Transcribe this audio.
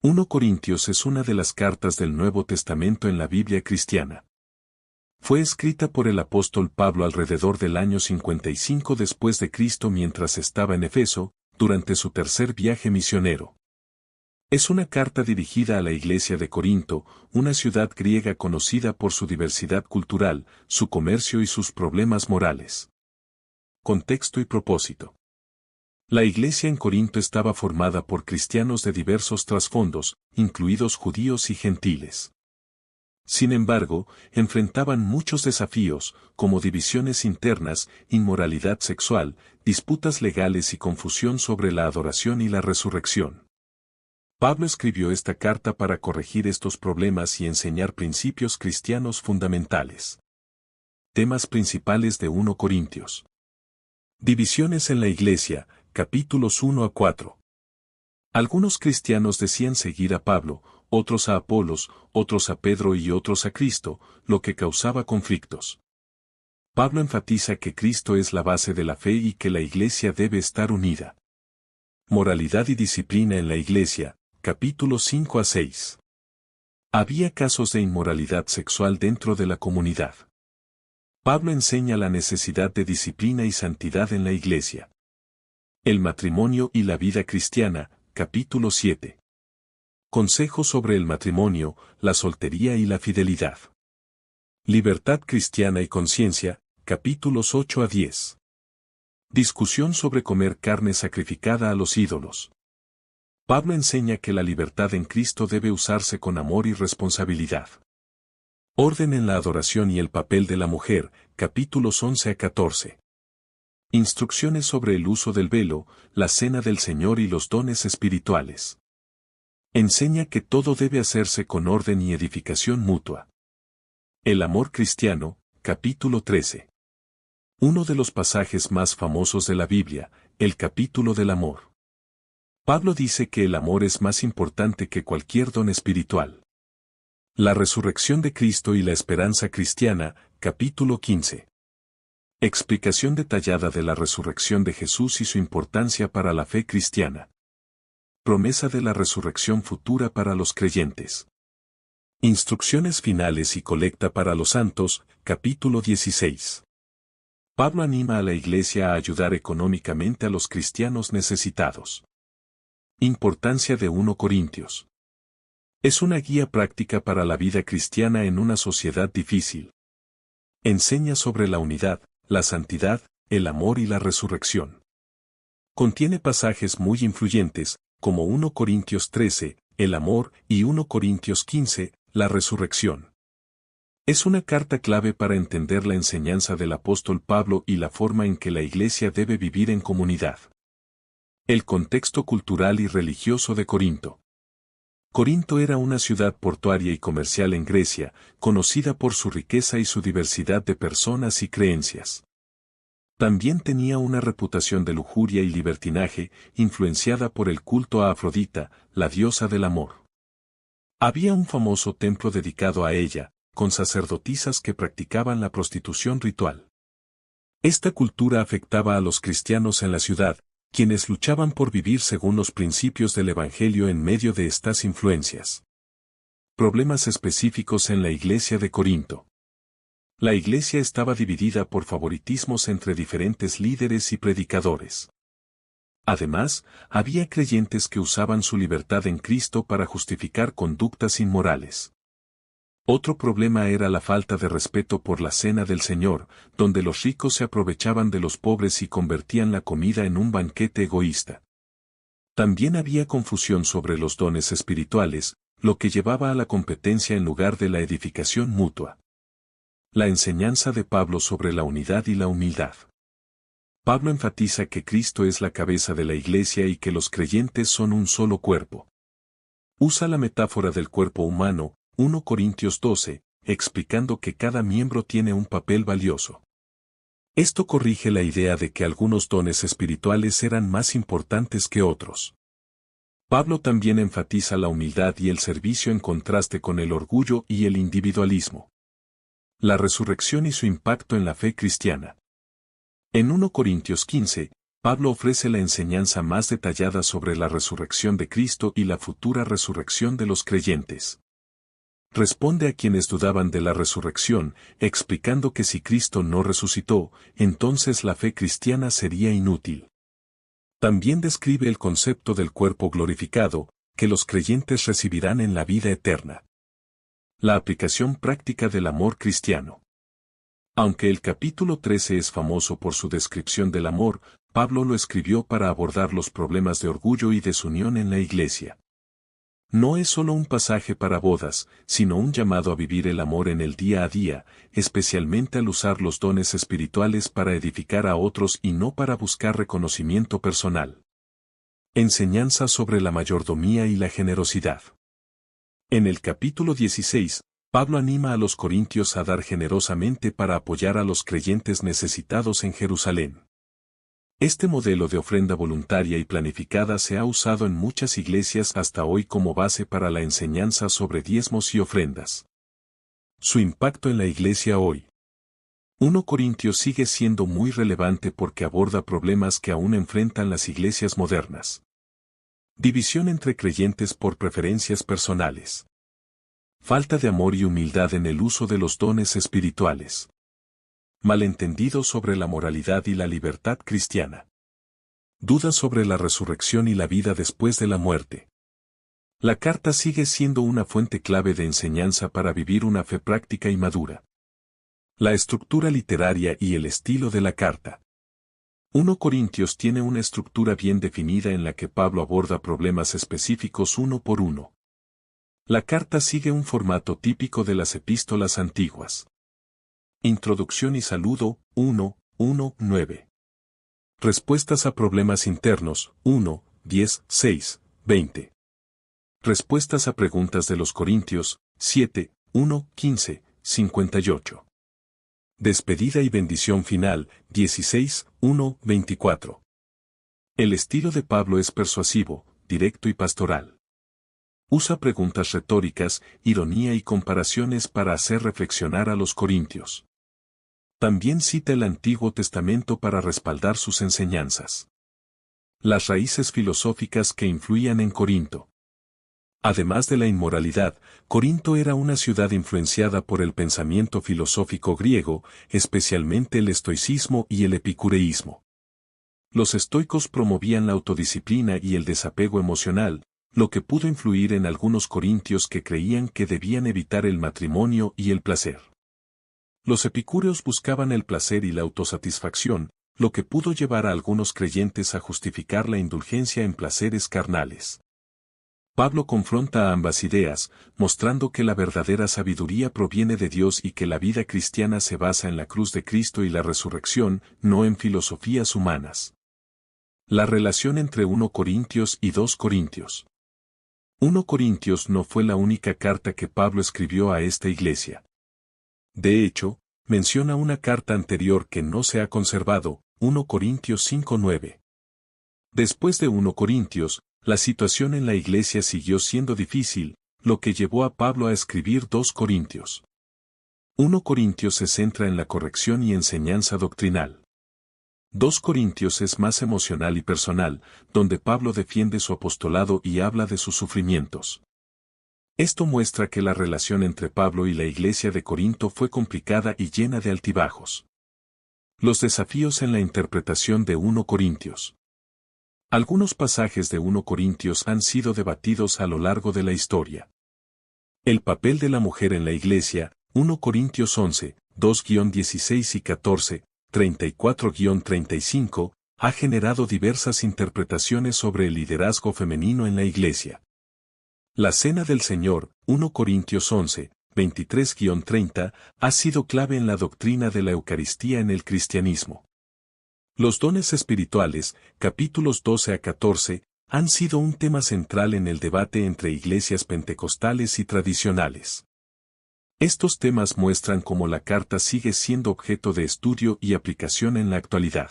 1 Corintios es una de las cartas del Nuevo Testamento en la Biblia cristiana. Fue escrita por el apóstol Pablo alrededor del año 55 después de Cristo mientras estaba en Efeso, durante su tercer viaje misionero. Es una carta dirigida a la iglesia de Corinto, una ciudad griega conocida por su diversidad cultural, su comercio y sus problemas morales. Contexto y propósito. La iglesia en Corinto estaba formada por cristianos de diversos trasfondos, incluidos judíos y gentiles. Sin embargo, enfrentaban muchos desafíos, como divisiones internas, inmoralidad sexual, disputas legales y confusión sobre la adoración y la resurrección. Pablo escribió esta carta para corregir estos problemas y enseñar principios cristianos fundamentales. Temas principales de 1 Corintios. Divisiones en la iglesia, capítulos 1 a 4. Algunos cristianos decían seguir a Pablo, otros a Apolos, otros a Pedro y otros a Cristo, lo que causaba conflictos. Pablo enfatiza que Cristo es la base de la fe y que la iglesia debe estar unida. Moralidad y disciplina en la iglesia, capítulos 5 a 6. Había casos de inmoralidad sexual dentro de la comunidad. Pablo enseña la necesidad de disciplina y santidad en la iglesia. El matrimonio y la vida cristiana, capítulo 7. Consejos sobre el matrimonio, la soltería y la fidelidad. Libertad cristiana y conciencia, capítulos 8 a 10. Discusión sobre comer carne sacrificada a los ídolos. Pablo enseña que la libertad en Cristo debe usarse con amor y responsabilidad. Orden en la adoración y el papel de la mujer, capítulos 11 a 14. Instrucciones sobre el uso del velo, la cena del Señor y los dones espirituales. Enseña que todo debe hacerse con orden y edificación mutua. El amor cristiano, capítulo 13. Uno de los pasajes más famosos de la Biblia, el capítulo del amor. Pablo dice que el amor es más importante que cualquier don espiritual. La resurrección de Cristo y la esperanza cristiana, capítulo 15. Explicación detallada de la resurrección de Jesús y su importancia para la fe cristiana. Promesa de la resurrección futura para los creyentes. Instrucciones finales y colecta para los santos, capítulo 16. Pablo anima a la iglesia a ayudar económicamente a los cristianos necesitados. Importancia de 1 Corintios. Es una guía práctica para la vida cristiana en una sociedad difícil. Enseña sobre la unidad, la santidad, el amor y la resurrección. Contiene pasajes muy influyentes, como 1 Corintios 13, el amor, y 1 Corintios 15, la resurrección. Es una carta clave para entender la enseñanza del apóstol Pablo y la forma en que la iglesia debe vivir en comunidad. El contexto cultural y religioso de Corinto. Corinto era una ciudad portuaria y comercial en Grecia, conocida por su riqueza y su diversidad de personas y creencias. También tenía una reputación de lujuria y libertinaje, influenciada por el culto a Afrodita, la diosa del amor. Había un famoso templo dedicado a ella, con sacerdotisas que practicaban la prostitución ritual. Esta cultura afectaba a los cristianos en la ciudad, quienes luchaban por vivir según los principios del Evangelio en medio de estas influencias. Problemas específicos en la iglesia de Corinto. La iglesia estaba dividida por favoritismos entre diferentes líderes y predicadores. Además, había creyentes que usaban su libertad en Cristo para justificar conductas inmorales. Otro problema era la falta de respeto por la cena del Señor, donde los ricos se aprovechaban de los pobres y convertían la comida en un banquete egoísta. También había confusión sobre los dones espirituales, lo que llevaba a la competencia en lugar de la edificación mutua. La enseñanza de Pablo sobre la unidad y la humildad. Pablo enfatiza que Cristo es la cabeza de la iglesia y que los creyentes son un solo cuerpo. Usa la metáfora del cuerpo humano, 1 Corintios 12, explicando que cada miembro tiene un papel valioso. Esto corrige la idea de que algunos dones espirituales eran más importantes que otros. Pablo también enfatiza la humildad y el servicio en contraste con el orgullo y el individualismo. La resurrección y su impacto en la fe cristiana. En 1 Corintios 15, Pablo ofrece la enseñanza más detallada sobre la resurrección de Cristo y la futura resurrección de los creyentes. Responde a quienes dudaban de la resurrección, explicando que si Cristo no resucitó, entonces la fe cristiana sería inútil. También describe el concepto del cuerpo glorificado, que los creyentes recibirán en la vida eterna. La aplicación práctica del amor cristiano. Aunque el capítulo 13 es famoso por su descripción del amor, Pablo lo escribió para abordar los problemas de orgullo y desunión en la iglesia. No es solo un pasaje para bodas, sino un llamado a vivir el amor en el día a día, especialmente al usar los dones espirituales para edificar a otros y no para buscar reconocimiento personal. Enseñanza sobre la mayordomía y la generosidad. En el capítulo 16, Pablo anima a los corintios a dar generosamente para apoyar a los creyentes necesitados en Jerusalén. Este modelo de ofrenda voluntaria y planificada se ha usado en muchas iglesias hasta hoy como base para la enseñanza sobre diezmos y ofrendas. Su impacto en la iglesia hoy. 1 Corintios sigue siendo muy relevante porque aborda problemas que aún enfrentan las iglesias modernas. División entre creyentes por preferencias personales. Falta de amor y humildad en el uso de los dones espirituales. Malentendido sobre la moralidad y la libertad cristiana. Dudas sobre la resurrección y la vida después de la muerte. La carta sigue siendo una fuente clave de enseñanza para vivir una fe práctica y madura. La estructura literaria y el estilo de la carta. 1 Corintios tiene una estructura bien definida en la que Pablo aborda problemas específicos uno por uno. La carta sigue un formato típico de las epístolas antiguas. Introducción y saludo, 1:9. Respuestas a problemas internos, 1:10-6:20. Respuestas a preguntas de los Corintios, 7:1-15-58. Despedida y bendición final, 16:1-24. El estilo de Pablo es persuasivo, directo y pastoral. Usa preguntas retóricas, ironía y comparaciones para hacer reflexionar a los corintios. También cita el Antiguo Testamento para respaldar sus enseñanzas. Las raíces filosóficas que influían en Corinto. Además de la inmoralidad, Corinto era una ciudad influenciada por el pensamiento filosófico griego, especialmente el estoicismo y el epicureísmo. Los estoicos promovían la autodisciplina y el desapego emocional, lo que pudo influir en algunos corintios que creían que debían evitar el matrimonio y el placer. Los epicúreos buscaban el placer y la autosatisfacción, lo que pudo llevar a algunos creyentes a justificar la indulgencia en placeres carnales. Pablo confronta ambas ideas, mostrando que la verdadera sabiduría proviene de Dios y que la vida cristiana se basa en la cruz de Cristo y la resurrección, no en filosofías humanas. La relación entre 1 Corintios y 2 Corintios. 1 Corintios no fue la única carta que Pablo escribió a esta iglesia. De hecho, menciona una carta anterior que no se ha conservado, 1 Corintios 5:9. Después de 1 Corintios, la situación en la iglesia siguió siendo difícil, lo que llevó a Pablo a escribir 2 Corintios. 1 Corintios se centra en la corrección y enseñanza doctrinal. 2 Corintios es más emocional y personal, donde Pablo defiende su apostolado y habla de sus sufrimientos. Esto muestra que la relación entre Pablo y la iglesia de Corinto fue complicada y llena de altibajos. Los desafíos en la interpretación de 1 Corintios. Algunos pasajes de 1 Corintios han sido debatidos a lo largo de la historia. El papel de la mujer en la iglesia, 1 Corintios 11, 2-16 y 14, 34-35, ha generado diversas interpretaciones sobre el liderazgo femenino en la iglesia. La Cena del Señor, 1 Corintios 11, 23-30, ha sido clave en la doctrina de la Eucaristía en el cristianismo. Los dones espirituales, capítulos 12-14, han sido un tema central en el debate entre iglesias pentecostales y tradicionales. Estos temas muestran cómo la carta sigue siendo objeto de estudio y aplicación en la actualidad.